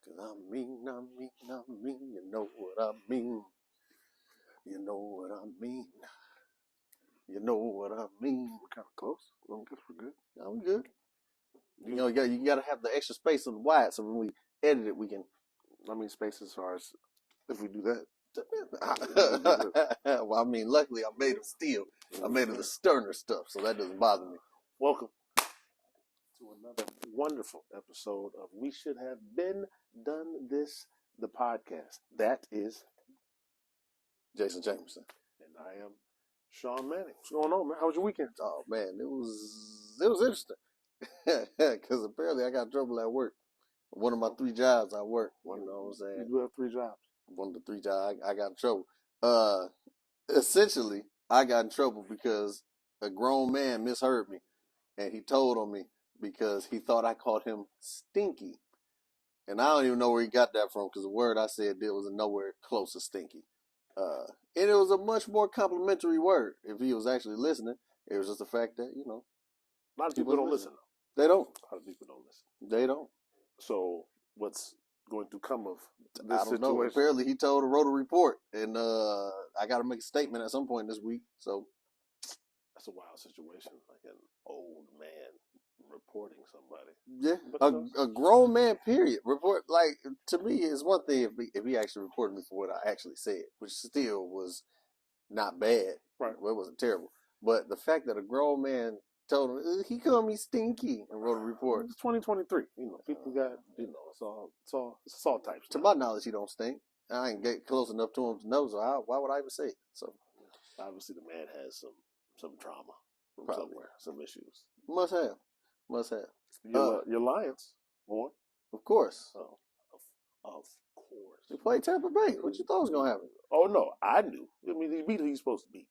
'Cause I mean, you know what I mean. You know what I mean. You know what I mean. We're kind of close. Well, I guess we're good. Are we good? You know, you gotta have the extra space on the wide, so when we edit it, we can. I mean, space as far as if we do that. Well, I mean, luckily I made of steel. I made of the sterner stuff, so that doesn't bother me. Welcome to another wonderful episode of We Should Have Been Done This, the podcast. That is Jason Jameson. And I am Shaun Manning. What's going on, man? How was your weekend? Oh man, it was interesting because apparently I got in trouble at work. One of my 3 jobs I work. You know what I'm saying? You do have 3 jobs. One of the 3 jobs I got in trouble. Essentially, I got in trouble because a grown man misheard me, and he told on me because he thought I called him stinky, and I don't even know where he got that from because the word I said there was nowhere close to stinky. And it was a much more complimentary word. If he was actually listening, it was just the fact that, you know, A lot of people don't listen. They don't. A lot of people don't listen. They don't. So what's going to come of this I don't situation? know. Apparently he wrote a report, and I got to make a statement at some point this week. So that's a wild situation. Like an old man reporting somebody. Yeah, a grown man. Period. Report, like, to me, is one thing if he actually reported me for what I actually said, which still was not bad. Right. Well, it wasn't terrible, but the fact that a grown man told him he called me stinky and wrote a report. It's 2023. You know, people got, you know, it's all types. To my knowledge, he don't stink. I ain't get close enough to him to know, so why would I even say it? So obviously the man has some trauma from somewhere, some issues. Must have. Your Lions won. Of course. Of course. They played Tampa Bay. What you thought was gonna happen? Oh no, I knew. I mean, he beat who he's supposed to beat.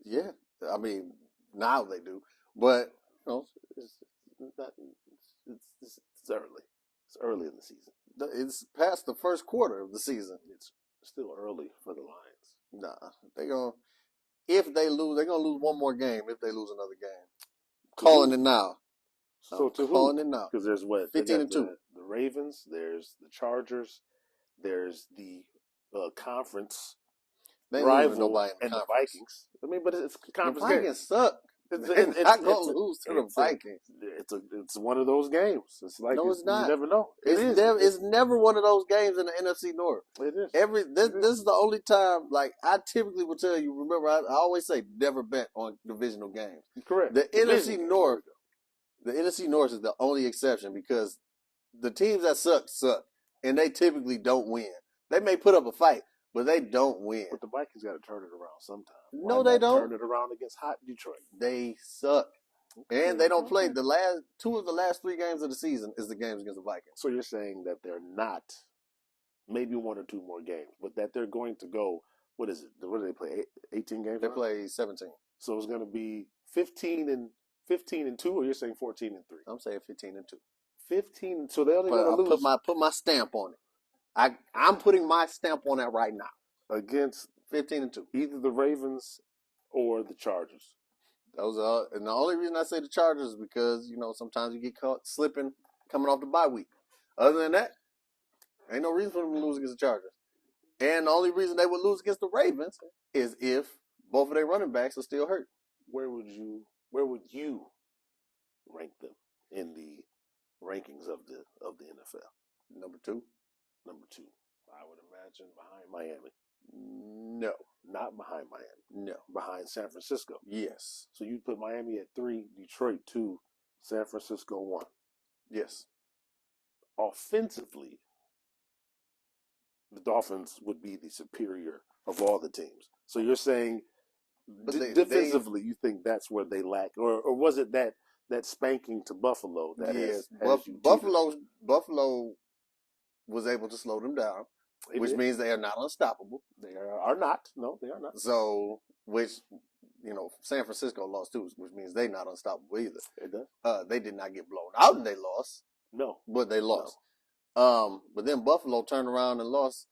Yeah, I mean now they do, but you know, it's early. It's early in the season. It's past the first quarter of the season. It's still early for the Lions. Nah, if they lose, they're gonna lose one more game. If they lose another game, calling it now. So to calling who? it now because there's what 15-2. The Ravens. There's the Chargers. There's the conference rival and the Vikings. I mean, but it's conference. The Vikings suck. It's not gonna lose to the Vikings. It's one of those games. It's like no, it's not. You never know. It's never one of those games in the NFC North. It is. This is the only time. Like I typically will tell you. Remember, I always say never bet on divisional games. Correct. The NFC North. The NFC North is the only exception because the teams that suck, and they typically don't win. They may put up a fight, but they don't win. But the Vikings got to turn it around sometime. No, they don't. Turn it around against hot Detroit. They suck. And they don't play. The last 2 of the last 3 games of the season is the games against the Vikings. So you're saying that they're not, maybe 1 or 2 more games, but that they're going to go, what is it? What do they play, 18 games? They play 17. So it's going to be 15-2, or you're saying 14-3? I'm saying 15-2. 15. So they're only going to lose. Put my stamp on it. I'm putting my stamp on that right now. Against 15-2. Either the Ravens or the Chargers. And the only reason I say the Chargers is because, you know, sometimes you get caught slipping coming off the bye week. Other than that, ain't no reason for them to lose against the Chargers. And the only reason they would lose against the Ravens is if both of their running backs are still hurt. Where would you rank them in the rankings of the NFL? Number 2. Number 2. I would imagine behind Miami. No. Not behind Miami. No. Behind San Francisco. Yes. So you put Miami at 3, Detroit 2, San Francisco 1. Yes. Offensively, the Dolphins would be the superior of all the teams. So you're saying defensively, you think that's where they lack, or was it that spanking to Buffalo that has Buffalo was able to slow them down, which means they are not unstoppable. They are not. No, they are not. So, which, you know, San Francisco lost too, which means they're not unstoppable either. It does. They did not get blown out and they lost. No. But they lost. No. But then Buffalo turned around and lost,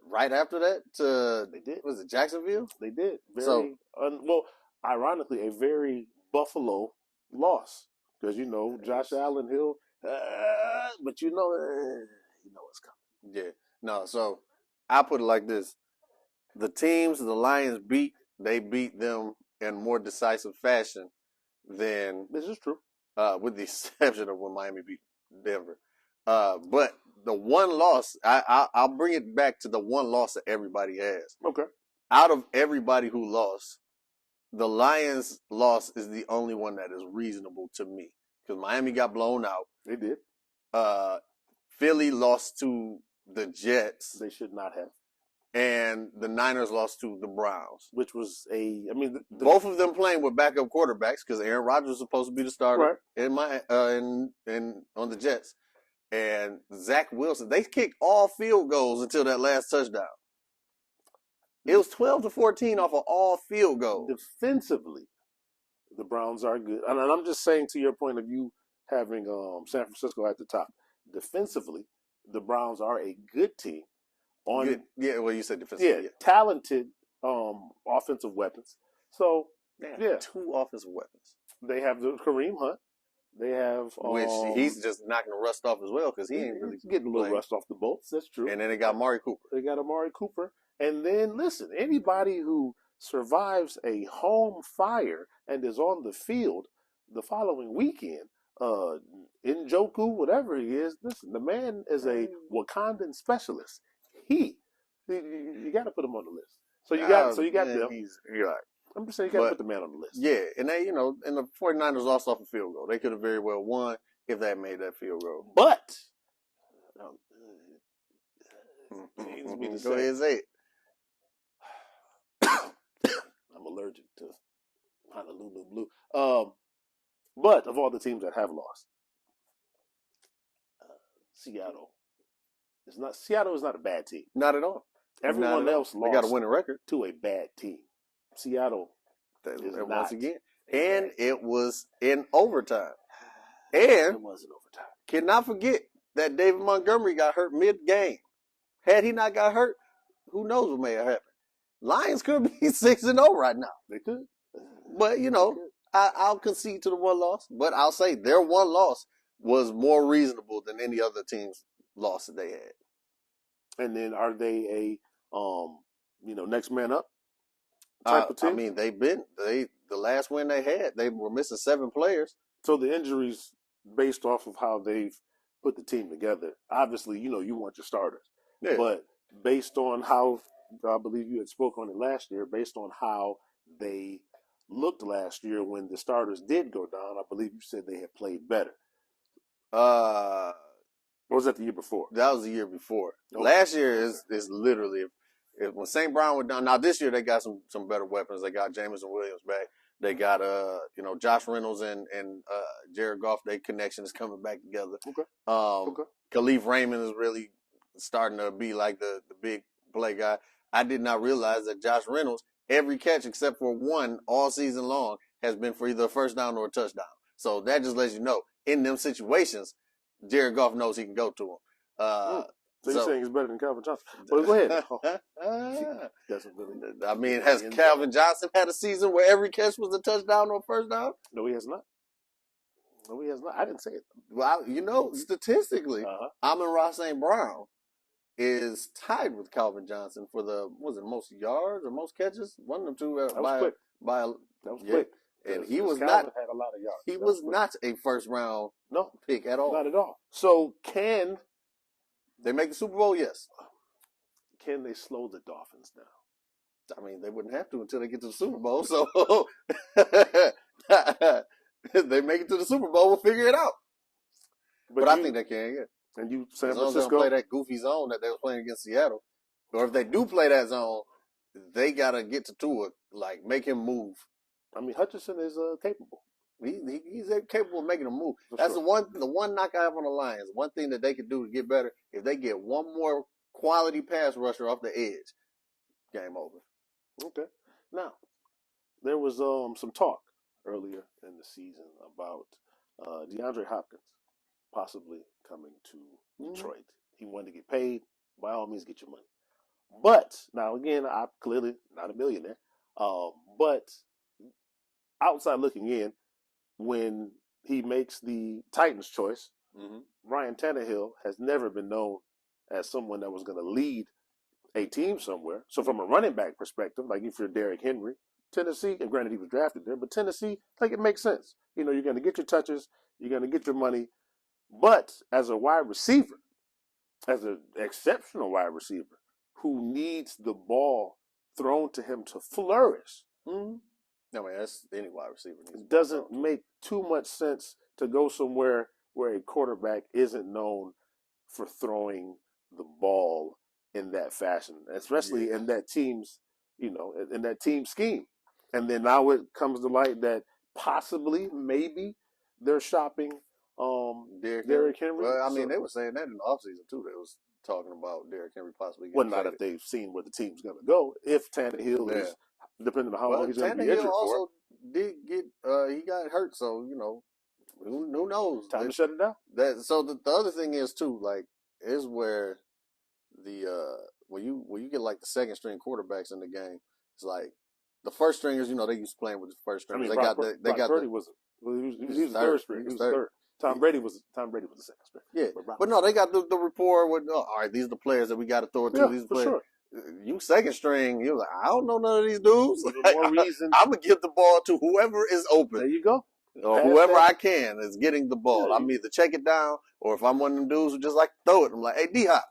right after that to, they did. Was it Jacksonville? They did. Ironically, a very Buffalo loss. Because, you know, Josh Allen, but you know, you know what's coming. Yeah. No, so I put it like this. The teams the Lions beat, they beat them in more decisive fashion than This is true. with the exception of when Miami beat Denver. But the one loss, I'll bring it back to the one loss that everybody has. Okay. Out of everybody who lost, the Lions' loss is the only one that is reasonable to me because Miami got blown out. They did. Philly lost to the Jets. They should not have. And the Niners lost to the Browns, which was both of them playing with backup quarterbacks because Aaron Rodgers was supposed to be the starter on the Jets, and Zach Wilson. They kicked all field goals until that last touchdown. It was 12-14 off of all field goals. Defensively, the Browns are good, and I'm just saying to your point of view, having San Francisco at the top. Defensively, the Browns are a good team. You said defensively. Yeah, talented offensive weapons. So, two offensive weapons. They have the Kareem Hunt. They have which he's just knocking the rust off as well because he ain't really getting a little rust off the bolts. That's true. And then they got Amari Cooper. And then listen, anybody who survives a home fire and is on the field the following weekend, Njoku, whatever he is, listen, the man is a Wakandan specialist. You got to put him on the list. So you got them. You're right. I'm just saying you got to put the man on the list. Yeah, and they, and the 49ers lost off a field goal. They could have very well won if they had made that field goal. But go ahead and say it. I'm allergic to Honolulu Blue. But of all the teams that have lost, Seattle is not a bad team. Not at all. Everyone else lost. They got a winning record to a bad team. Seattle once again, and it was in overtime. And it was in overtime. Cannot forget that David Montgomery got hurt mid-game. Had he not got hurt, who knows what may have happened. Lions could be 6-0 right now. They could. But, I'll concede to the one loss. But I'll say their one loss was more reasonable than any other team's loss that they had. And then are they a next man up type of team? I mean, the last win they had, they were missing 7 players. So the injuries, based off of how they've put the team together, obviously, you want your starters. Yeah. But based on how, I believe you had spoke on it last year, based on how they looked last year when the starters did go down, I believe you said they had played better. Or was that the year before? That was the year before. Okay. Last year is literally when St. Brown went down. Now this year they got some better weapons. They got Jameson Williams back. They got Josh Reynolds and Jared Goff. Their connection is coming back together. Okay. Khalif Raymond is really starting to be like the big play guy. I did not realize that Josh Reynolds, every catch except for one all season long, has been for either a first down or a touchdown. So that just lets you know, in them situations, Jared Goff knows he can go to him. So you're saying he's better than Calvin Johnson? Well, go ahead. I mean, has Calvin Johnson had a season where every catch was a touchdown or a first down? No, he has not. I didn't say it. Well, statistically, Amon-Ra St. Brown is tied with Calvin Johnson for the most yards or most catches? One of them two. That was quick. And he was not had a lot of yards. He was not a first round pick at all. Not at all. So can they make the Super Bowl? Yes. Can they slow the Dolphins down? I mean, they wouldn't have to until they get to the Super Bowl. So they make it to the Super Bowl, we'll figure it out. But I think they can. Yeah. And San Francisco, as long as they don't play that goofy zone that they were playing against Seattle, or if they do play that zone, they gotta get to Tua, make him move. I mean, Hutchinson is capable. He's capable of making a move. That's the one knock I have on the Lions. One thing that they could do to get better, if they get one more quality pass rusher off the edge, game over. Okay. Now, there was some talk earlier in the season about DeAndre Hopkins possibly coming to Detroit. He wanted to get paid. By all means, get your money. But now again, I'm clearly not a millionaire. But outside looking in, when he makes the Titans choice, Ryan Tannehill has never been known as someone that was going to lead a team somewhere. So from a running back perspective, like if you're Derrick Henry, Tennessee, and granted he was drafted there, but Tennessee, like it makes sense. You know, you're going to get your touches, you're going to get your money. But as a wide receiver, as an exceptional wide receiver who needs the ball thrown to him to flourish, I mean, that's any wide receiver. It doesn't make too much sense to go somewhere where a quarterback isn't known for throwing the ball in that fashion, especially in that team's, you know, in that team scheme. And then now it comes to light that possibly, maybe they're shopping Derrick Henry. Well, I mean, they were saying that in the offseason too. They was talking about Derrick Henry possibly getting not if they've seen where the team's going to go. If Tannehill is, depending on how long he's going to be injured also did get, he got hurt, so, you know, who knows? Time to shut it down. So the other thing is too, like, is where the when you get like the second string quarterbacks in the game, it's like the first stringers, you know, they used to playing with the first stringers. I mean, Purdy was third string. He was third. Tom Brady was the second string. Yeah, but no, they got the rapport with. All right, these are the players that we got to throw it to. These players. Sure. You second string, you're like, I don't know none of these dudes. Like, I'm gonna give the ball to whoever is open. There you go. Or whoever I can is getting the ball. Yeah. I'm either check it down, or if I'm one of them dudes who just like to throw it, I'm like, hey, D-Hop,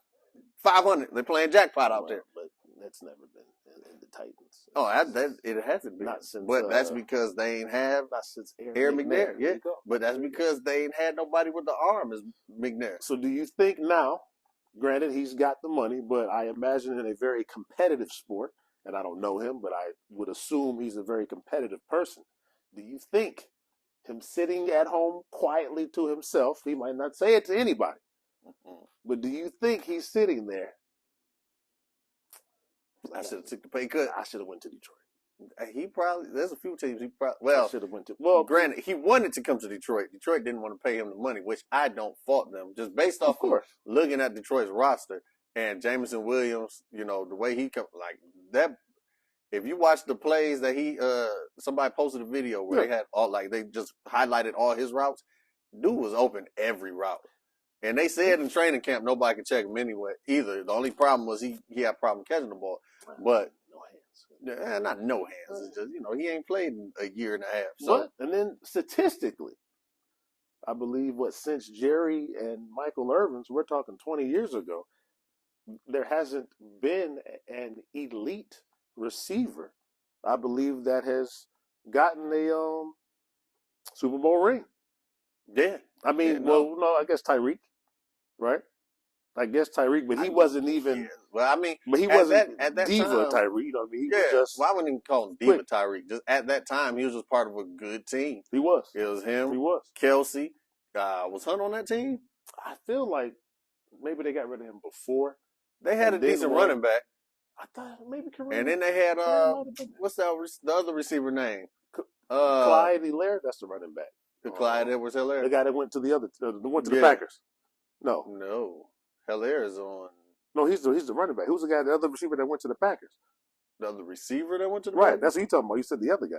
500. They're playing jackpot out there. But that's never been in the Titans. Oh, it hasn't been. Not since, but that's because they ain't have not since Aaron McNair. Yeah, but that's because they ain't had nobody with the arm as McNair. So do you think now, granted he's got the money, but I imagine in a very competitive sport, and I don't know him, but I would assume he's a very competitive person. Do you think him sitting at home quietly to himself, he might not say it to anybody, but do you think he's sitting there? I should have took the pay cut. I should have went to Detroit. There's a few teams I should have went to. Well, granted, he wanted to come to Detroit. Detroit didn't want to pay him the money, which I don't fault them. Just based off of looking at Detroit's roster and Jameson Williams, you know, the way he come, like that. If you watch the plays that somebody posted a video where they had they just highlighted all his routes. Dude was open every route. And they said in training camp, nobody could check him anyway either. The only problem was he had a problem catching the ball. But no hands. Not no hands. It's just, you know, he ain't played in a year and a half. So, and then statistically, I believe since Jerry and Michael Irvin's, we're talking 20 years ago, there hasn't been an elite receiver, I believe, that has gotten a Super Bowl ring. Yeah. I mean, I guess Tyreek, right? I guess Tyreek, but he wasn't even. Yeah. Well, I mean, but he wasn't at that diva time, Tyreek. I mean, he was just. Well, I wouldn't even call him diva Tyreek. Just at that time, he was just part of a good team. He was. It was him. He was. Kelsey. Was Hunt on that team? I feel like maybe they got rid of him before. They had a decent running back. I thought maybe Kareem. And then they had what's the other receiver name? Clyde Hilaire. That's the running back. Clyde Edwards-Hilaire. The guy that went to the Packers. No. Hilaire is on. No, he's the running back. Who's the other receiver that went to the Packers? The other receiver that went to the Packers? Packers? That's what you talking about. You said the other guy.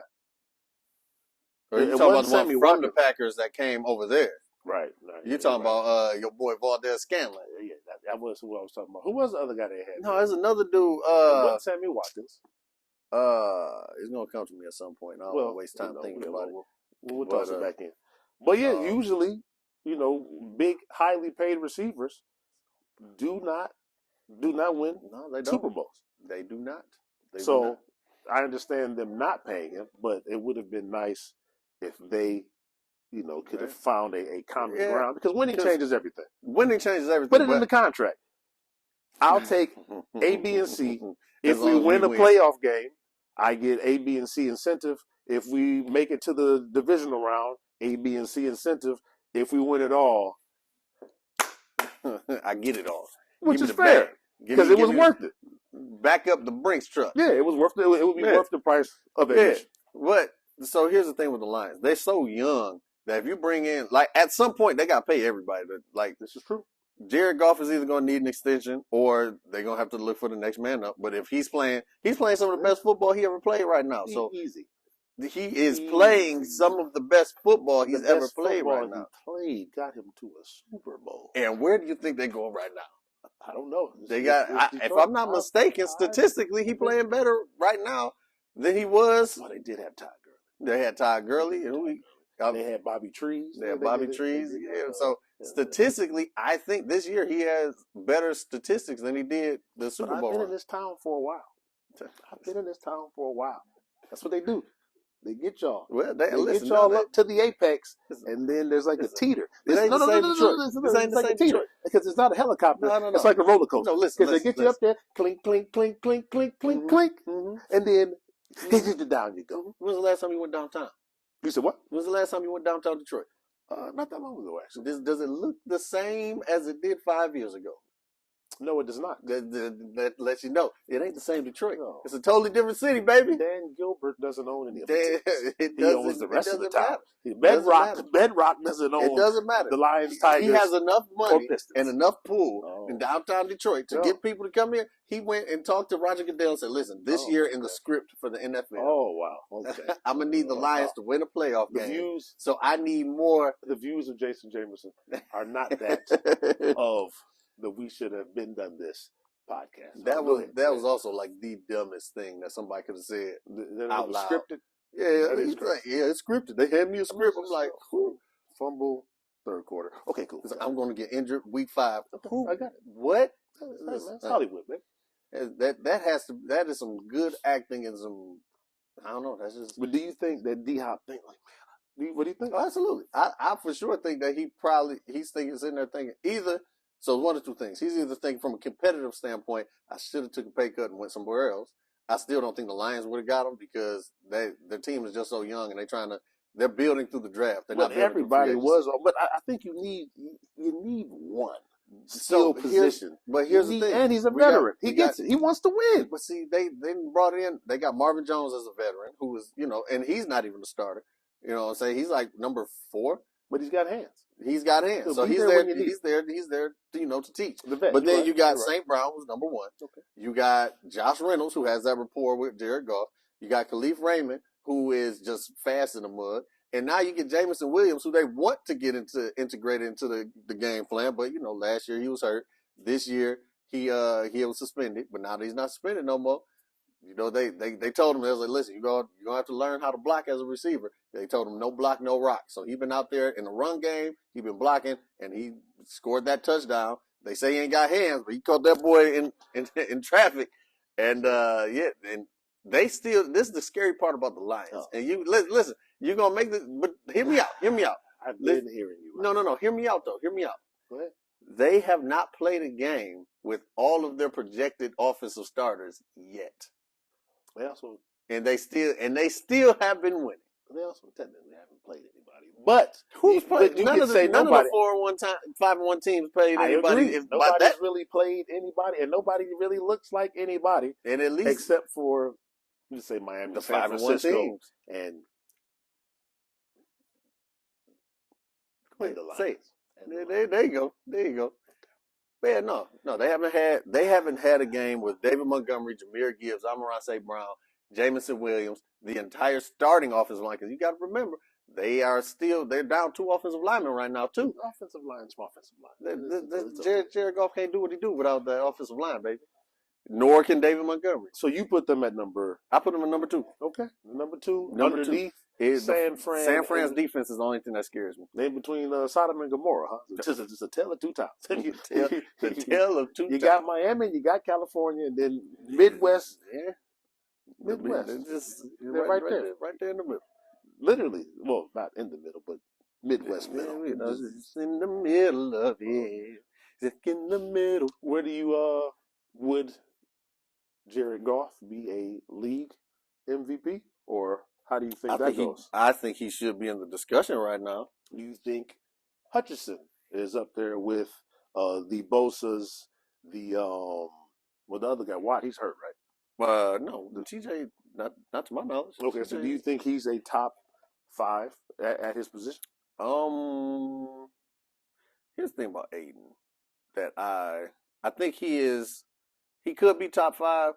Or you talking about the one from the Packers that came over there? Right. You're talking about your boy Valdez Scanlon. Yeah, that was who I was talking about. Who was the other guy they had? No, there's another dude. Sammy Watkins. He's gonna come to me at some point. I don't want to waste time thinking about it. We'll toss it back in. But yeah, usually, big, highly paid receivers do not win Super Bowls. They do not. I understand them not paying him, but it would have been nice if they, could have found a common ground, because winning changes everything. Put it in the contract. I'll take A, B, and C. If we win a playoff game, I get A, B, and C incentive. If we make it to the divisional round, A, B, and C incentive. If we win it all, I get it all. Which is fair, because it was worth it. Back up the Brinks truck. Yeah, it was worth it. It would be worth the price of admission. But so here's the thing with the Lions: they're so young that if you bring in, at some point they got to pay everybody. This is true. Jared Goff is either going to need an extension or they're going to have to look for the next man up. But if he's playing some of the best football he ever played right now. So easy. He is playing some of the best football he's ever played right now. Got him to a Super Bowl. And where do you think they're going right now? I don't know. They got. If I'm not mistaken, statistically, he playing better right now than he was. Well, they did have Todd Gurley. They had Todd Gurley, and they had Bobby Trees. They had Bobby Trees. Yeah. So statistically, I think this year he has better statistics than he did the Super Bowl. I've been in this town for a while. That's what they do. They get y'all. Well, they get y'all up to the apex, and then there's like a teeter. This ain't the same Detroit. This ain't the same Detroit. Because it's not a helicopter. No. It's like a roller coaster. No, listen. Because they get you up there, clink, clink, clink, clink, clink, clink, clink, and then down you go. When was the last time you went downtown? You said what? When was the last time you went downtown Detroit? Not that long ago, actually. Does it look the same as it did 5 years ago? No, it does not. That lets you know it ain't the same Detroit. No. It's a totally different city, baby. Dan Gilbert doesn't own any of it. He owns the rest of the town. Bedrock doesn't own. It doesn't matter. The Lions, Tigers. He has enough money and enough pull in downtown Detroit to get people to come here. He went and talked to Roger Goodell and said, "Listen, this year in the script for the NFL. Oh wow, okay. I'm gonna need the Lions to win a playoff game. So I need more." The views of Jason Jamerson are not that of the "we should have been done this" podcast. That was also like the dumbest thing that somebody could have said out loud. Scripted. Yeah, it's scripted. They hand me a script. I'm like, fumble third quarter. Okay, cool. I'm going to get injured week 5. I got it. What? That's Hollywood, man. That is some good acting and some, I don't know. That's just. But do you think that D-Hop think like, man? What do you think? Oh, absolutely. I for sure think that he's sitting there thinking either. So one of two things. He's either thinking from a competitive standpoint, I should have took a pay cut and went somewhere else. I still don't think the Lions would have got him because their team is just so young and they're building through the draft. They're not everybody was, but I think you need one skill position. But here's the thing, and he's a veteran. He gets it. He wants to win. But see, they brought in. They got Marvin Jones as a veteran who was, and he's not even a starter. You know what I'm saying? He's like number 4, but he's got hands. He's got hands, so he's there. He's there, to teach. But then you got St. Brown, who's number 1. Okay. You got Josh Reynolds, who has that rapport with Jared Goff. You got Khalif Raymond, who is just fast in the mud. And now you get Jameson Williams, who they want to get integrated into the game plan. But last year he was hurt. This year he was suspended, but now that he's not suspended no more. They told him, they was like, listen, you're gonna have to learn how to block as a receiver. They told him no block, no rock. So he's been out there in the run game. He's been blocking, and he scored that touchdown. They say he ain't got hands, but he caught that boy in traffic. And and they still. This is the scary part about the Lions. Oh. And you listen, you're gonna make this, but hear me out. I've been hearing you. No. Hear me out though. Hear me out. Go ahead. They have not played a game with all of their projected offensive starters yet. And they still have been winning. They also technically haven't played anybody. But who's played? None of the 5-1 teams played anybody. Nobody's really played anybody, and nobody really looks like anybody. And at least except for you say Miami, the San 5-1 teams, and the Lions. There you go. Man, no, they haven't had a game with David Montgomery, Jahmyr Gibbs, Amon-Ra St. Brown, Jameson Williams, the entire starting offensive line. Because you got to remember, they're down 2 offensive linemen right now too. Offensive line, small offensive line. Jared Goff can't do what he do without that offensive line, baby. Nor can David Montgomery. So you put them at number? I put them at number 2. Okay, number 2. Underneath. San Fran's defense is the only thing that scares me. Name between Sodom and Gomorrah, huh? Just a tale of 2 towns. The tale of 2 towns. You got Miami, you got California, and then Midwest. Yeah. Midwest. They're right there in the middle. Literally. Well, not in the middle, but Midwest middle. It's in the middle of it. It's in the middle. Where do you, would Jared Goff be a league MVP? Or how do you think that goes? I think he should be in the discussion right now. You think Hutchinson is up there with the Bosa's, the other guy, Watt, he's hurt, right? No, the TJ, not to my knowledge. Okay, so do you think he's a top 5 at his position? Here's the thing about Aiden that I think he could be top 5.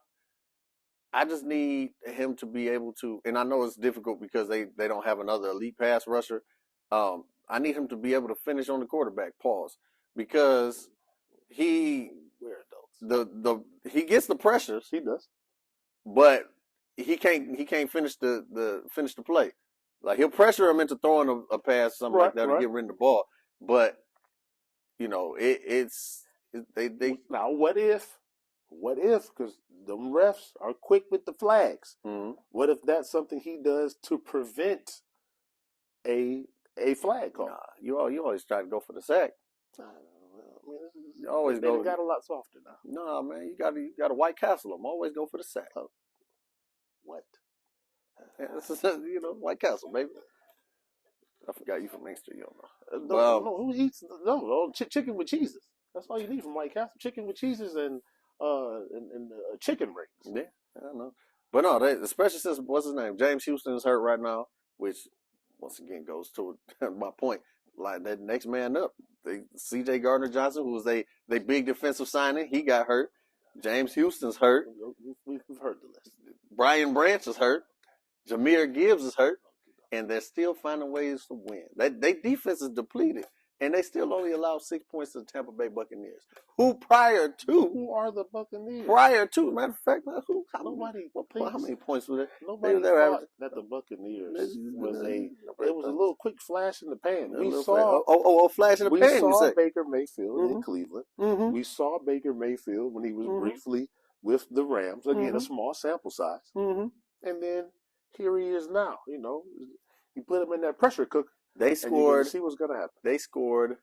I just need him to be able to, and I know it's difficult because they don't have another elite pass rusher. I need him to be able to finish on the quarterback, because he he gets the pressures. He does, but he can't finish the play. Like he'll pressure him into throwing a pass, something like that, or get rid of the ball. But they now what if because the refs are quick with the flags. Mm-hmm. What if that's something he does to prevent a flag call? Nah, you always try to go for the sack. You always go. They got a lot softer now. No, man, you got to White Castle them. Always go for the sack. What? White Castle, baby. I forgot you from Main Street, you don't know. No, who eats chicken with cheeses? That's all you need from White Castle. Chicken with cheeses and chicken rings. Yeah, I know. But no, especially since what's his name, James Houston is hurt right now, which once again goes to my point. Like that next man up, C.J. Gardner-Johnson, who was they big defensive signing, he got hurt. James Houston's hurt. We've heard the list. Brian Branch is hurt. Jameer Gibbs is hurt. And they're still finding ways to win. They defense is depleted. And they still only allow 6 points to the Tampa Bay Buccaneers. Who are the Buccaneers? Matter of fact, how many points were there? Nobody thought that the Buccaneers was it was a little quick flash in the pan. Flash in the pan. We saw Baker Mayfield in Cleveland. Mm-hmm. We saw Baker Mayfield when he was briefly with the Rams. Again, a small sample size. Mm-hmm. And then here he is now. You put him in that pressure cooker. They scored. See what's gonna happen. They scored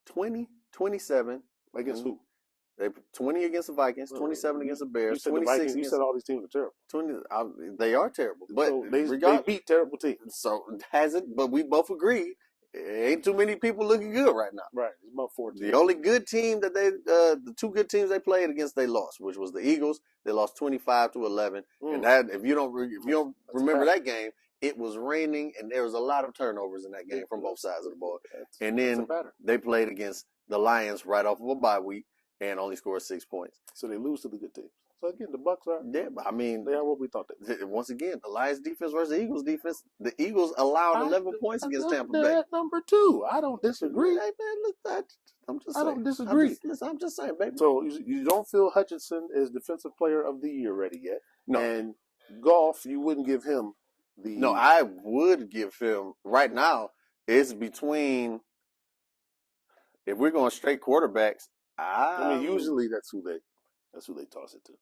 20, 27 against who? They 20 against the Vikings, 27 against the Bears. You said 26. You said all these teams are terrible. They are terrible, but so they beat terrible teams. So has it? But we both agreed. Ain't too many people looking good right now. Right, it's about 14. The only good team that the two good teams they played against, they lost, which was the Eagles. They lost 25-11, and that if you don't remember that game. It was raining, and there was a lot of turnovers in that game from both sides of the ball. And then they played against the Lions right off of a bye week and only scored 6 points. So they lose to the good teams. So again, the Bucs are. Yeah, but I mean, they are what we thought they were. Once again, the Lions defense versus the Eagles defense. The Eagles allowed 11 points against Tampa Bay. They're at number 2. I don't disagree. Hey, man, I don't disagree. I'm just saying, baby. So you don't feel Hutchinson is Defensive Player of the Year ready yet? No. And Goff, you wouldn't give him. No, I would give him right now. It's between if we're going straight quarterbacks. I mean, usually that's who they toss it to.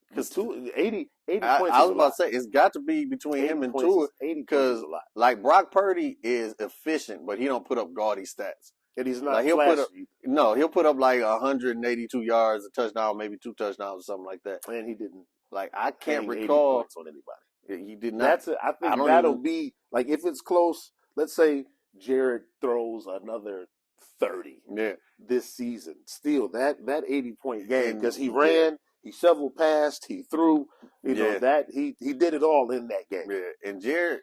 Because 80 points. I was about to say it's got to be between him and Tua because like Brock Purdy is efficient, but he don't put up gaudy stats. And he's not. Like he'll put up like 182 yards, a touchdown, maybe 2 touchdowns or something like that. And he didn't. Like I can't recall on anybody. He did not. I think that'll be like if it's close. Let's say Jared throws another 30 this season. Still, that 80-point game because he ran, he shoveled past, he threw. You know that he did it all in that game. Yeah, and Jared,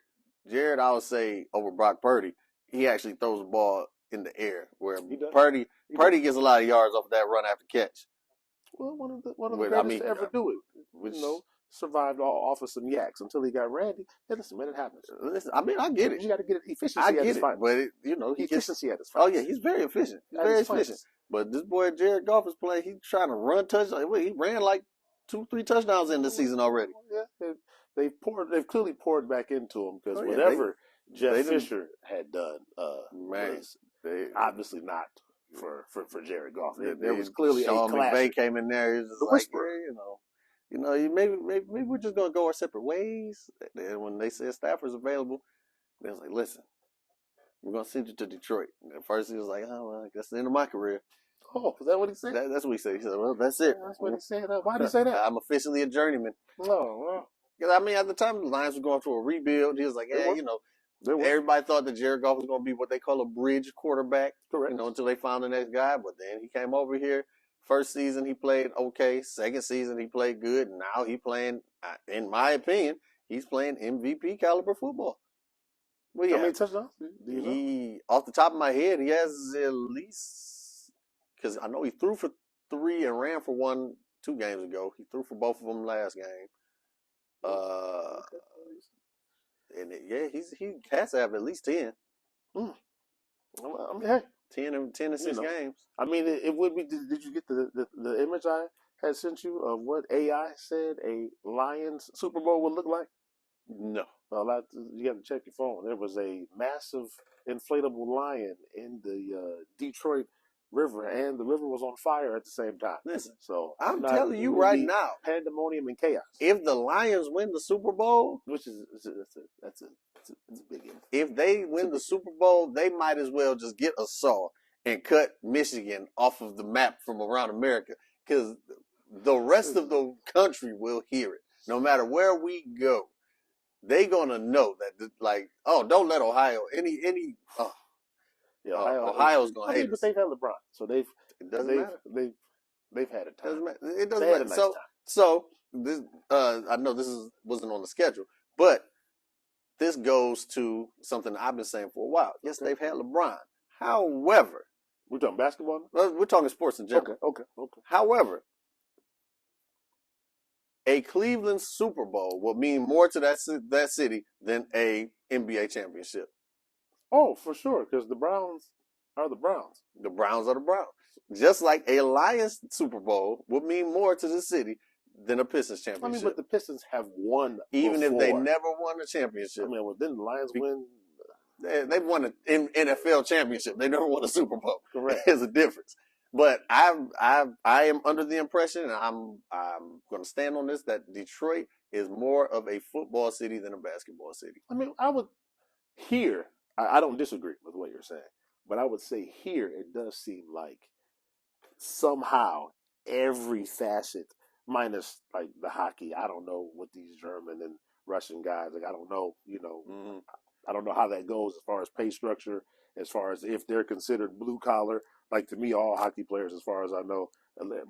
I would say over Brock Purdy, he actually throws the ball in the air where Purdy gets a lot of yards off that run after catch. Well, one of the greatest to ever do it. Survived off of some yaks until he got Randy. Hey, listen, man, it happens. Listen, I mean, I get it. You got to get it. Efficiency. I get it, but efficiency at his finest. Oh yeah, he's very efficient. He's very efficient. But this boy Jared Goff is playing. He's trying to run touchdowns. He ran like 2-3 touchdowns in this season already. Yeah, they've clearly poured back into him because whatever Jeff Fisher had done was obviously not for Jared Goff. There was clearly Shaun a clash. McVay came in there. He was just like, maybe we're just gonna go our separate ways. And when they said Stafford's available, they was like, "Listen, we're gonna send you to Detroit." And at first he was like, "Oh, well, that's the end of my career." Oh, is that what he said? That's what he said. He said, "Well, that's it." That's what he said. Why did he say that? I'm officially a journeyman. No, because I mean, at the time the Lions were going through a rebuild. He was like, everybody thought that Jared Goff was gonna be what they call a bridge quarterback. Correct. Until they found the next guy. But then he came over here. First season he played okay. Second season he played good. Now he playing, in my opinion, he's playing MVP caliber football. Well, how many touchdowns? Off the top of my head, he has at least, because I know he threw for 3 and ran for 1 2 games ago. He threw for both of them last game. And he has to have at least 10. I mean, hey. 10 and 6 games. I mean, it would be. Did you get the image I had sent you of what AI said a Lions Super Bowl would look like? No. Well, you got to check your phone. There was a massive inflatable lion in the Detroit River, and the river was on fire at the same time. Listen, so I'm telling you right now, pandemonium and chaos. If the Lions win the Super Bowl, which is that's a big game. If they win the Super Bowl, they might as well just get a saw and cut Michigan off of the map from around America, because the rest of the country will hear it. No matter where we go, they gonna know that, like, oh, don't let Ohio Ohio's gonna hate us. But they've had LeBron, so they've had a time. It doesn't matter. Nice so this I know this wasn't on the schedule, but this goes to something I've been saying for a while. Yes, they've had LeBron. However, we're talking basketball. We're talking sports in general. Okay. However, a Cleveland Super Bowl will mean more to that city than a NBA championship. Oh, for sure, because the Browns are the Browns. The Browns are the Browns. Just like a Lions Super Bowl would mean more to the city than a Pistons championship. I mean, but the Pistons have won even before. If they never won a championship. I mean, well, didn't the Lions win? They've won an NFL championship. They never won a Super Bowl. Correct. There's a difference. But I am under the impression, and I'm going to stand on this, that Detroit is more of a football city than a basketball city. I mean, I don't disagree with what you're saying, but I would say here it does seem like somehow every facet, minus like the hockey, I don't know what these German and Russian guys, like, I don't know, Mm-hmm. I don't know how that goes as far as pay structure, as far as if they're considered blue collar. Like, to me, all hockey players, as far as I know,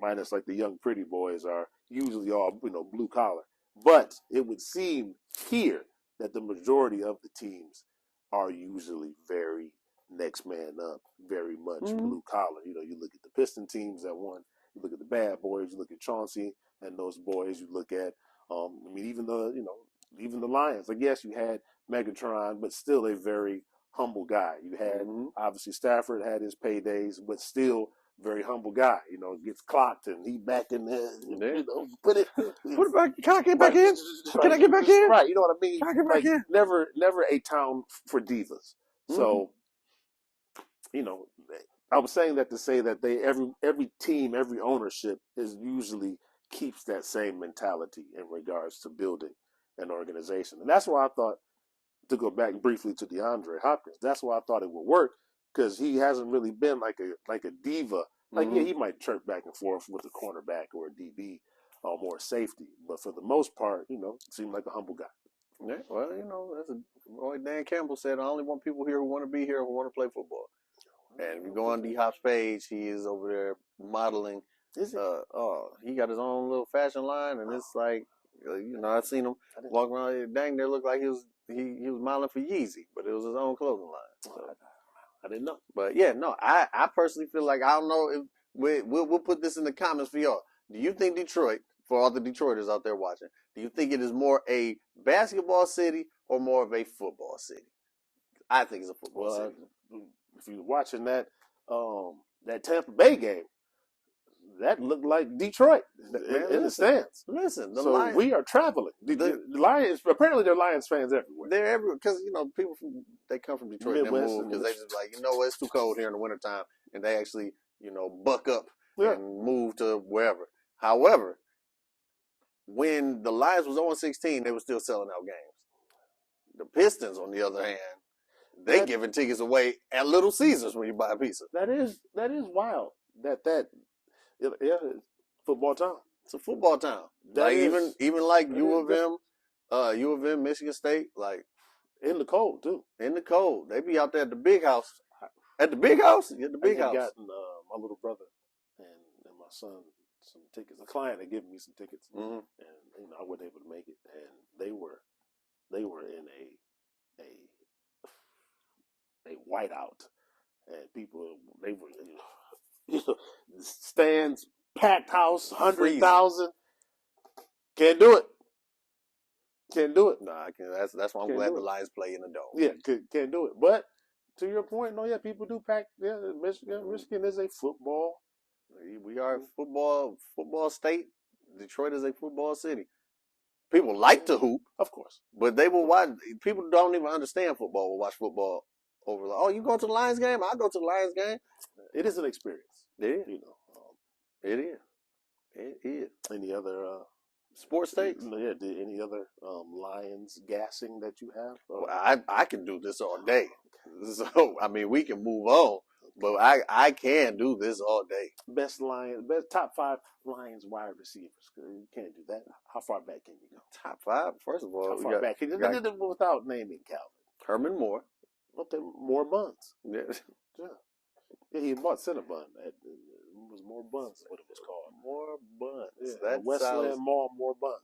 minus like the young pretty boys, are usually all, blue collar. But it would seem here that the majority of the teams are usually very next man up, very much blue collar. You look at the Piston teams that won, you look at the Bad Boys, you look at Chauncey and those boys, you look at, even the Lions. Like, yes, you had Megatron, but still a very humble guy. You had, obviously, Stafford had his paydays, but still very humble guy. Gets clocked and he back in there. Put it back. Can I get back in? Can I get back in? Right, you know what I mean? Can I get back in? Never a town for divas. So, I was saying that to say that every team, every ownership is usually keeps that same mentality in regards to building an organization. And that's why I thought, to go back briefly to DeAndre Hopkins, that's why I thought it would work, because he hasn't really been like a diva. Like, yeah, he might chirp back and forth with a cornerback or a DB or more safety, but for the most part, seemed like a humble guy. Yeah, well, that's what Dan Campbell said. I only want people here who want to be here, who want to play football. And if you go on D-Hop's page, he is over there modeling. Is he? He got his own little fashion line, and it's like, I've seen him walk around. Dang, there looked like he was modeling for Yeezy, but it was his own clothing line. So, I didn't know. But yeah, no, I personally feel like, I don't know if we'll put this in the comments for y'all. Do you think Detroit, for all the Detroiters out there watching, do you think it is more a basketball city or more of a football city? I think it's a football city. If you're watching that Tampa Bay game, that looked like Detroit in the stands. Listen, Lions, we are traveling. The Lions, apparently, they're Lions fans everywhere. They're everywhere because people they come from Detroit and they move because they just like, it's too cold here in the wintertime, and they actually buck up and move to wherever. However, when the Lions was 0-16, they were still selling out games. The Pistons, on the other hand, they giving tickets away at Little Caesars when you buy a pizza. That is wild. Yeah, football town. It's a football town. Like even like U of M, Michigan State, like in the cold too. In the cold, they be out there at the big house. At the big house, at the big house. I gotten my little brother and my son some tickets. A client had given me some tickets, and I wasn't able to make it. And they were in a whiteout, and people they were stands, packed house, 100,000. Can't do it. Can't do it. Nah, I can't. That's why I'm glad the Lions play in the dome. Yeah, can't do it. But to your point, no, yeah, people do pack. Yeah, Michigan is a football. We are a football state. Detroit is a football city. People like to hoop, of course, but they will watch. People don't even understand football. Will watch football over. Like, oh, you go to the Lions game? I go to the Lions game. It is an experience. It is. It is. It is. Any other sports takes? Yeah. Any other Lions gassing that you have? Well, I can do this all day. So I mean, we can move on. But I can do this all day. Best top 5 Lions wide receivers. You can't do that. How far back can you go? Top 5? First of all, how far back can you go? Without naming Calvin. Herman Moore. Okay, more buns. Yeah. He bought Cinnabon. It was more buns. What it was called? More buns. Yeah, Westland Mall, more buns.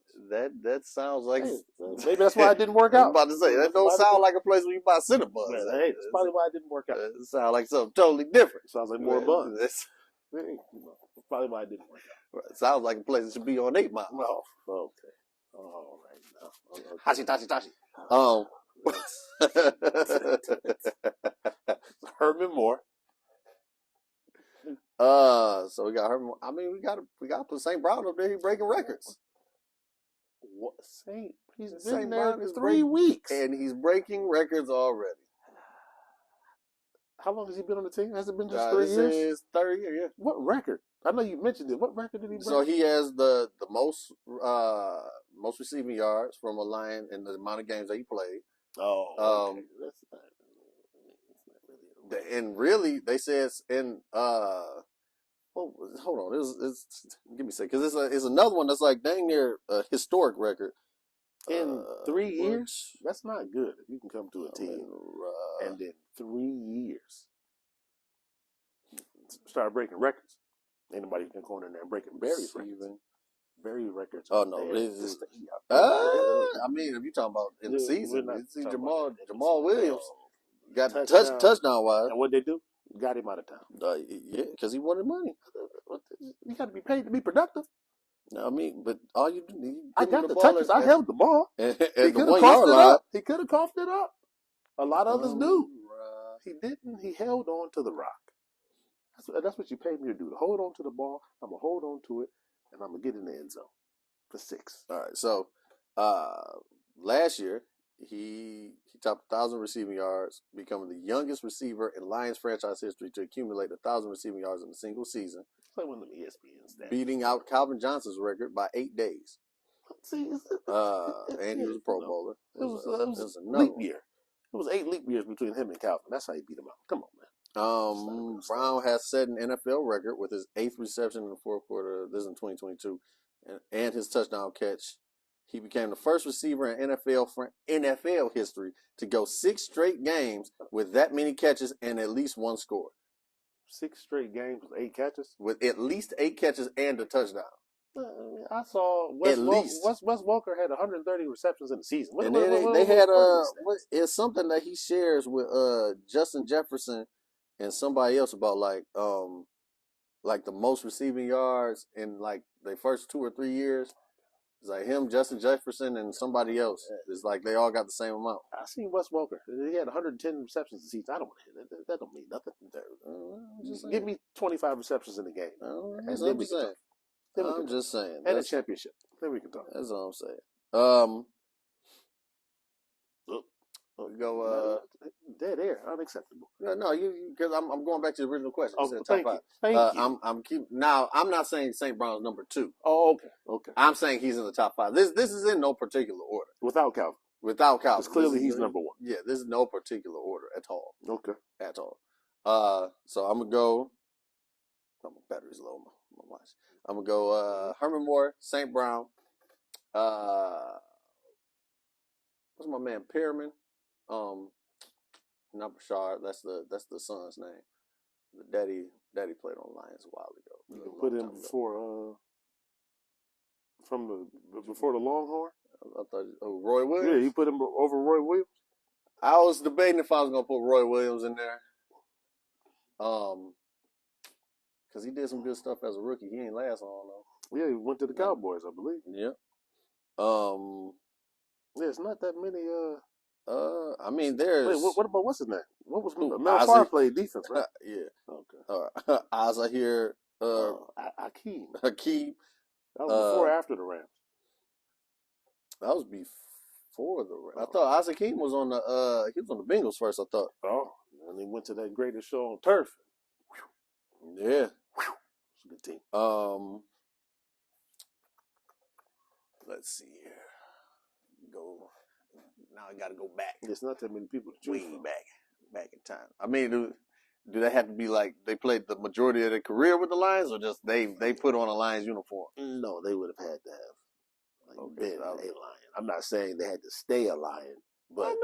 That sounds like maybe that's why it didn't work out. I was about to say that don't sound like a place where you buy Cinnabons. Hey, that's probably why it didn't work out. It sounds like something totally different. Sounds like more buns. Probably why it didn't work out. It sounds like a place that should be on 8 Mile. Oh, okay. All right now. Okay. Tashi. Herman Moore. So we got Herman. I mean, we got to put St. Brown up there. He's breaking records. What He's been St. there Brown is 3 weeks, and he's breaking records already. How long has he been on the team? Has it been just 3 years? His third year. Yeah. What record? I know you mentioned it. What record did he break? So he has the most receiving yards from a Lion in the amount of games that he played. Oh, okay. That's not really and really, they say it's in well, hold on, it's give me a second, because it's another one that's like dang near a historic record. In 3 years, that's not good. If you can come to a team and in 3 years start breaking records, anybody can go in there and breaking Barry's records. Barry records. Oh no, I mean, if you're talking about in the season, see Jamal Williams got touchdown wise. And what they do? Got him out of town. Yeah, because he wanted money. You got to be paid to be productive. No, I mean, but all you do, I got the touches. I held the ball. And the 1 yard line. He could have coughed it up. A lot of others do. He didn't. He held on to the rock. That's what you paid me to do. To hold on to the ball. I'm gonna hold on to it, and I'm gonna get in the end zone for 6. All right. So last year he topped 1,000 receiving yards, becoming the youngest receiver in Lions franchise history to accumulate 1,000 receiving yards in a single season. It's like one of them ESPN stats. Beating out Calvin Johnson's record by 8 days. See, and he was a Pro Bowler. It was a leap year. It was 8 leap years between him and Calvin. That's how he beat him out. Come on, man. Brown has set an NFL record with his 8th reception in the 4th quarter. This is in 2022, and his touchdown catch. He became the first receiver in NFL history to go 6 straight games with that many catches and at least 1 score. 6 straight games with 8 catches? With at least 8 catches and a touchdown. I saw Wes Welker had 130 receptions in the season. And then they had it's something that he shares with Justin Jefferson and somebody else about like the most receiving yards in like the first 2 or 3 years. It's like him, Justin Jefferson, and somebody else. It's like they all got the same amount. I seen Wes Welker. He had 110 receptions this season. I don't want to hear that. That don't mean nothing. Give me 25 receptions in the game. That's what I'm saying. I'm just saying. And a championship. Then we can talk. That's all I'm saying. Go dead air, unacceptable. No, you because I'm going back to the original question. Oh, thank you. Thank you. I'm now. I'm not saying St. Brown's number 2. Oh, okay. I'm saying he's in the top 5. This is in no particular order. Without Calvin. Because clearly he's number 1. Yeah, this is no particular order at all. Okay. At all. So I'm gonna go. My battery's low. My watch. I'm gonna go. Herman Moore, St. Brown. What's my man Pearman? Not Bashard. That's the son's name. The daddy played on Lions a while ago. You can put him before the Longhorn. I thought Roy Williams. Yeah, you put him over Roy Williams. I was debating if I was gonna put Roy Williams in there. Because he did some good stuff as a rookie. He ain't last long though. Yeah, he went to the Cowboys, I believe. Yeah. Yeah, it's not that many. I mean, there's. Wait, what about what's his name? What was Mel Farr played defense, right? Yeah. Okay. Azahir. Hakeem. Hakeem. That was before or after the Rams? That was before the Rams. I thought Hakeem was on the he was on the Bengals first. I thought. Oh, and he went to that greatest show on turf. Yeah. It's a good team. Let's see here. Now I got to go back. There's not that many people to choose from. Back in time. I mean, do they have to be like they played the majority of their career with the Lions, or just they put on a Lions uniform? No, they would have had to have been a Lion. I'm not saying they had to stay a Lion, but I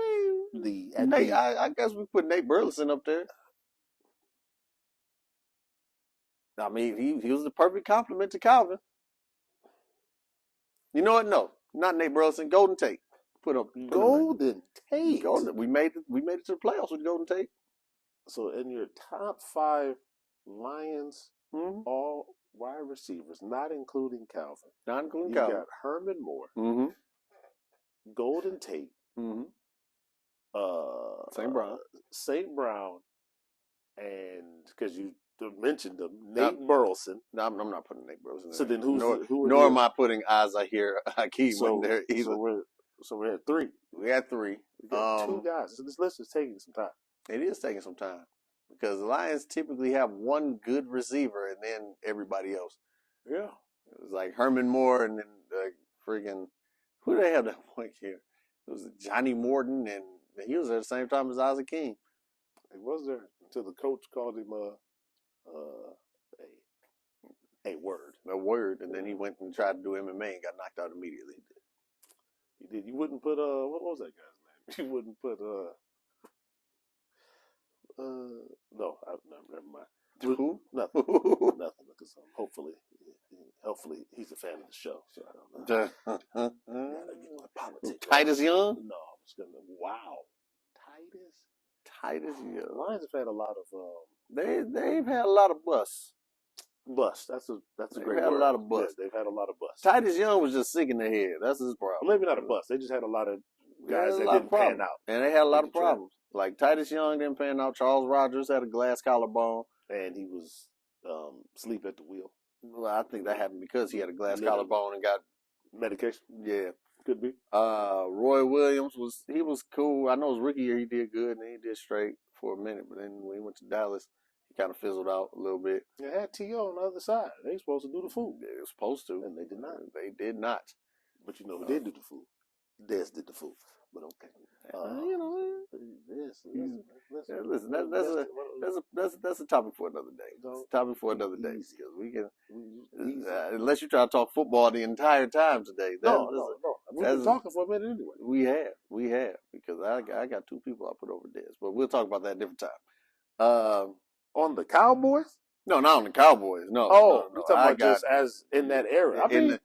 mean, I guess we put Nate Burleson up there. I mean, he was the perfect complement to Calvin. You know what? No, not Nate Burleson. Golden Tate. Golden Tate. We made it to the playoffs with Golden Tate. So in your top 5 Lions, all wide receivers, not including Calvin. You got Herman Moore, Golden Tate, St. Brown, and because you mentioned them, Nate Burleson. No, I'm not putting Nate Burleson there. So then nor am I putting Azahir Hakeem in there either. So we're at 3. We had 3. We got 2 guys. So this list is taking some time. It is taking some time because the Lions typically have one good receiver and then everybody else. Yeah. It was like Herman Moore and then freaking who do they have that point here? It was Johnny Morton and he was there at the same time as Isaac King. He was there until the coach called him a word, and then he went and tried to do MMA and got knocked out immediately. He did. You wouldn't put what was that guy's name? You wouldn't put no, never mind. Who? Nothing. Because hopefully he's a fan of the show. So I don't know. Politics. Titus Young? No, I was gonna. Wow, Titus Young. Lions have had a lot of. They've had a lot of busts. That's a great word. They've had a lot of busts. Yeah, they've had a lot of busts. Titus Young was just sick in the head. That's his problem. Well, maybe not a bust. They just had a lot of guys that didn't pan out. And they had a lot of problems. Like Titus Young didn't pan out. Charles Rogers had a glass collarbone. And he was asleep at the wheel. Well, I think that happened because he had a glass collarbone and got medication. Yeah. Could be. Roy Williams was cool. I know his rookie year he did good and he did straight for a minute, but then when he went to Dallas, he kind of fizzled out a little bit. They had T.O. on the other side. They were supposed to do the food. They were supposed to. And they did not. They did not. But you know who did do the food? Des did the food. But okay. Listen, that's a topic for another day. It's a topic for another day because we can, unless you try to talk football the entire time today. No. We've been talking for a minute anyway. We have because I got 2 people I put over Des, but we'll talk about that a different time. On the Cowboys? No, not on the Cowboys. No. Oh, you're talking about just as in that era. I mean,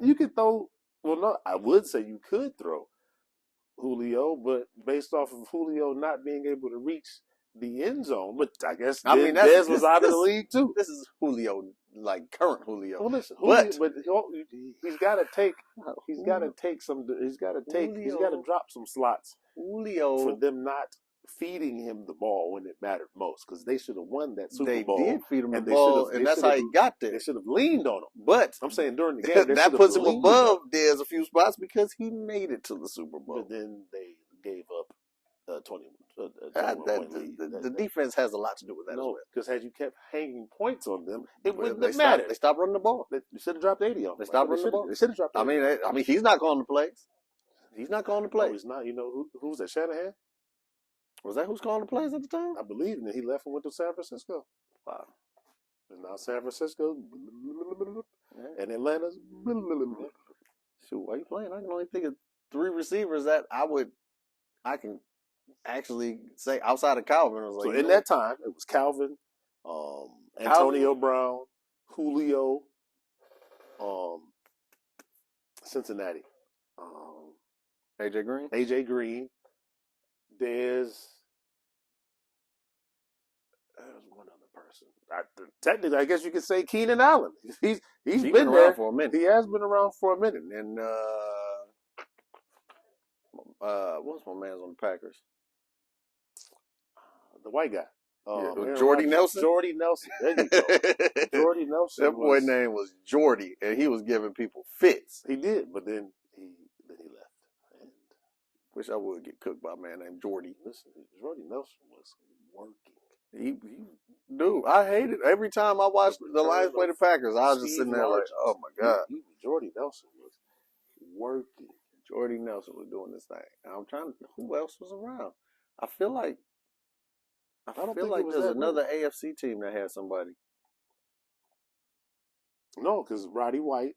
you could throw. Well, no, I would say you could throw Julio, but based off of Julio not being able to reach the end zone, but I guess Dez was out of the league too. This is Julio, like current Julio. Well, listen, but he's got to take. He's got to take some. He's got to drop some slots. Julio for them not feeding him the ball when it mattered most because they should have won that Super Bowl. They did feed him the ball, and that's how he got there. They should have leaned on him. But I'm saying during the game, that puts him above Dez a few spots because he made it to the Super Bowl. But then they gave up 21 point lead. The defense has a lot to do with that as well. Because had you kept hanging points on them, it wouldn't have mattered. They stopped running the ball. They should have dropped 80 on them. They stopped running the ball. They should have dropped 80. I mean, he's not calling the plays. He's not calling the plays. No, he's not. You know who was that? Shanahan. Was that who's calling the plays at the time? I believe, and he left and went to San Francisco. Wow. And now San Francisco and Atlanta's. Shoot, why are you playing? I can only think of 3 receivers that I can actually say outside of Calvin. I was like, so in that time, it was Calvin, Antonio Brown, Julio, Cincinnati, AJ Green. There's one other person. Technically, I guess you could say Keenan Allen. He's been there for a minute. He has been around for a minute. And what's my man's on the Packers? The white guy. Jordy Nelson? Jordy Nelson. There you go. Jordy Nelson. That boy name was Jordy, and he was giving people fits. He did, but then he left. And wish I would get cooked by a man named Jordy. Listen, Jordy Nelson was working. Dude, I hate it. Every time I watched the Lions play the Packers, I was just sitting there like, oh my God. Jordy Nelson was working. Jordy Nelson was doing this thing. I'm trying to, who else was around? I feel like there's another AFC team that had somebody. No, because Roddy White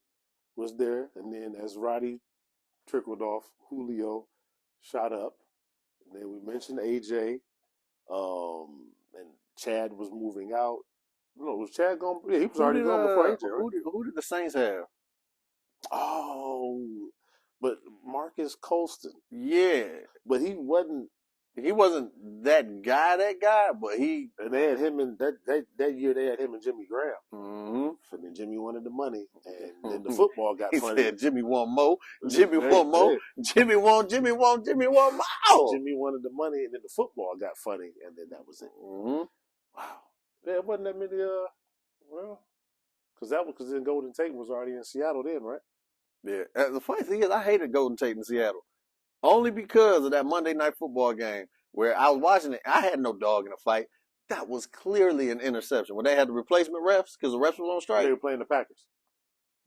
was there, and then as Roddy trickled off, Julio shot up. And then we mentioned AJ, and Chad was moving out. No, was Chad going? Yeah, he was already going before AJ. Right? Who did the Saints have? Oh, but Marcus Colston. Yeah, but he wasn't. He wasn't that guy, but he... And they had him in... That year, they had him and Jimmy Graham. Mm-hmm. And then Jimmy wanted the money. And then the football got funny. He said, Jimmy want more. Jimmy want more. Jimmy want more. Jimmy wanted the money, and then the football got funny. And then that was it. Mm-hmm. Wow. Yeah, it wasn't that many... Because then Golden Tate was already in Seattle then, right? Yeah. The funny thing is, I hated Golden Tate in Seattle. Only because of that Monday Night Football game where I was watching it. I had no dog in the fight. That was clearly an interception. When they had the replacement refs, because the refs were on strike. They were playing the Packers.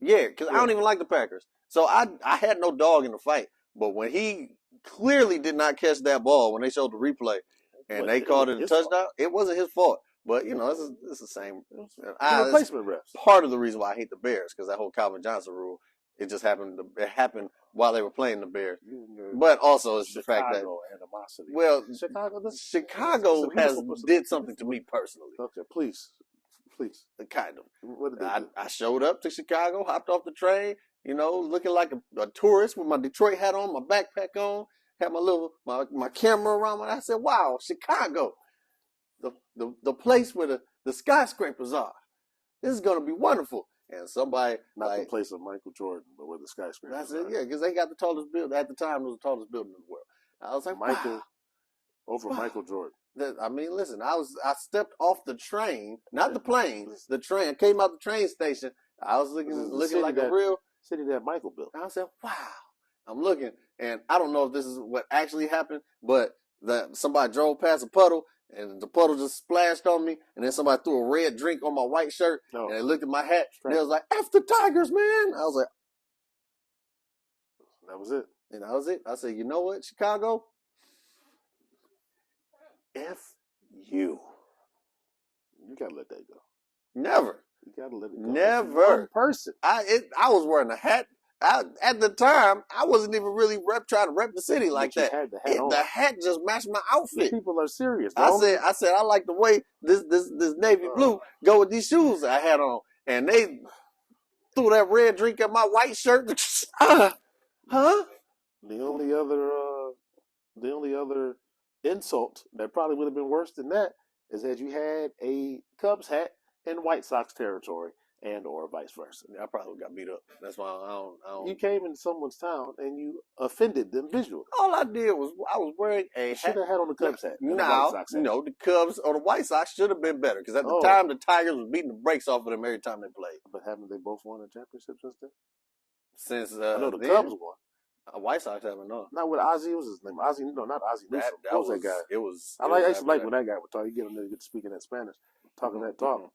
Yeah, because I don't even like the Packers. So I had no dog in the fight. But when he clearly did not catch that ball when they showed the replay and they called it a touchdown, it wasn't his fault. But, it's the same. The replacement refs. Part of the reason why I hate the Bears, because that whole Calvin Johnson rule. It just happened. It happened while they were playing the Bears, but also it's the fact that animosity. Chicago did something to me personally. Okay, please, kind of. What did they do? I showed up to Chicago, hopped off the train, looking like a tourist with my Detroit hat on, my backpack on, had my camera around me. I said, "Wow, Chicago, the place where the skyscrapers are. This is gonna be wonderful." And somebody not the place of Michael Jordan, but where the skyscraper. That's it, yeah, because they got the tallest building at the time. It was the tallest building in the world. I was like, Michael Jordan. Listen, I stepped off the train, not the plane, the train. I came out the train station. I was looking like a real city that Michael built. I said, wow. I'm looking, and I don't know if this is what actually happened, but somebody drove past a puddle. And the puddle just splashed on me, and then somebody threw a red drink on my white shirt, and they looked at my hat, and they was like, F the Tigers, man! I was like... That was it. And that was it. I said, you know what, Chicago? F you. You gotta let that go. Never. You gotta let it go. Never. One person. I was wearing a hat. At the time, I wasn't even really trying to rep the city like that. Had the hat on. The hat just matched my outfit. People are serious. I said, I like the way this navy blue go with these shoes I had on, and they threw that red drink at my white shirt. Huh? The only other insult that probably would have been worse than that is that you had a Cubs hat in White Sox territory. And or vice versa. I probably got beat up. That's why I don't. You came into someone's town and you offended them visually. All I did was I was wearing a hat. Should have had on the Cubs hat. The Cubs or the White Sox should have been better because at the time the Tigers was beating the brakes off of them every time they played. But haven't they both won a championship since then? Since I know the Cubs won. White Sox haven't known. Not with Ozzie. What was his name? Ozzie? No, not Ozzie. What was that guy? It was. I used to like when that guy would talk. You get him there to get to speaking that Spanish. Talking that talk,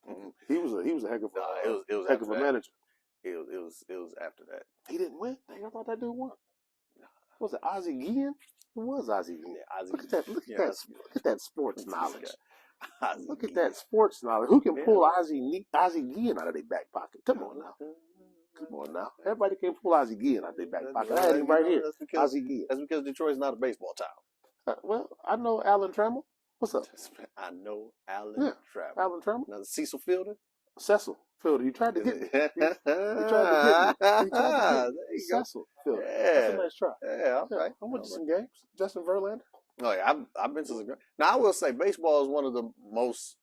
he was a heck of a manager. It was after that. He didn't win. Dang, I thought that dude won. Was it Ozzie Guillen? Who was Ozzie Guillen? Yeah, Ozzie. Look at that sports knowledge. Look at that sports knowledge. Who can pull Ozzie Guillen out of their back pocket? Come on now. Everybody can pull Ozzie Guillen out of their back pocket. I had him right here. Ozzie Guillen. That's because Detroit's not a baseball town. Well, I know Alan Trammell. What's up? I know Alan Trammell. Alan Trammell. Now, Cecil Fielder? Cecil Fielder. You tried to get me. You tried to get me. Cecil Fielder. Yeah. That's a nice try. Yeah, okay. I went to some games. Justin Verlander. Oh, yeah. I've been to some games. Now, I will say baseball is one of the most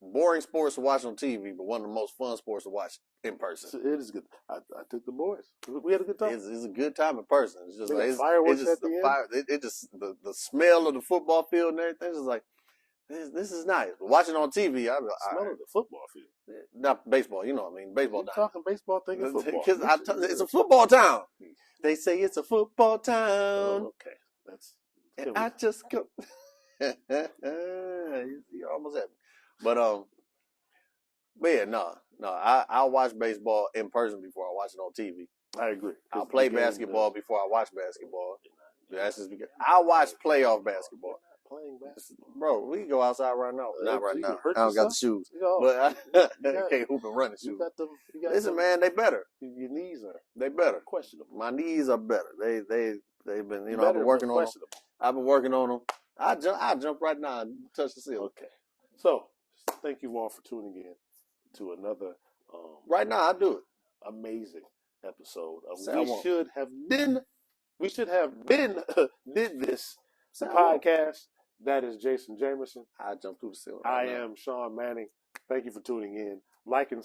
boring sports to watch on TV, but one of the most fun sports to watch in person. It is good. I took the boys. We had a good time. It's a good time in person. It's just like fireworks it's just at the end. It just the smell of the football field and everything. It's just like this is nice. But watching on TV, I smell of the football field. Not baseball. You know what I mean? Baseball. You're talking baseball, thinking football. Because it's a football town. They say it's a football town. Okay, that's. And I just go. You almost had me. But yeah, no. I'll watch baseball in person before I watch it on TV. I agree. I'll play basketball before I watch basketball. That's just because I'll watch playoff basketball. Playing basketball, bro. We can go outside right now. Not right now. I don't got the shoes, but I can't hoop and run the shoes. Listen, man, they better. Your knees are. They better. Questionable. My knees are better. They've been. You know, I've been working on them. I've been working on them. I jump right now and touch the ceiling. Okay. So, thank you all for tuning in to another. Right now, I do it. Amazing episode of We should have been did this podcast. That is Jason Jamerson. I jumped through the ceiling. I am Shaun Manning. Thank you for tuning in. Like and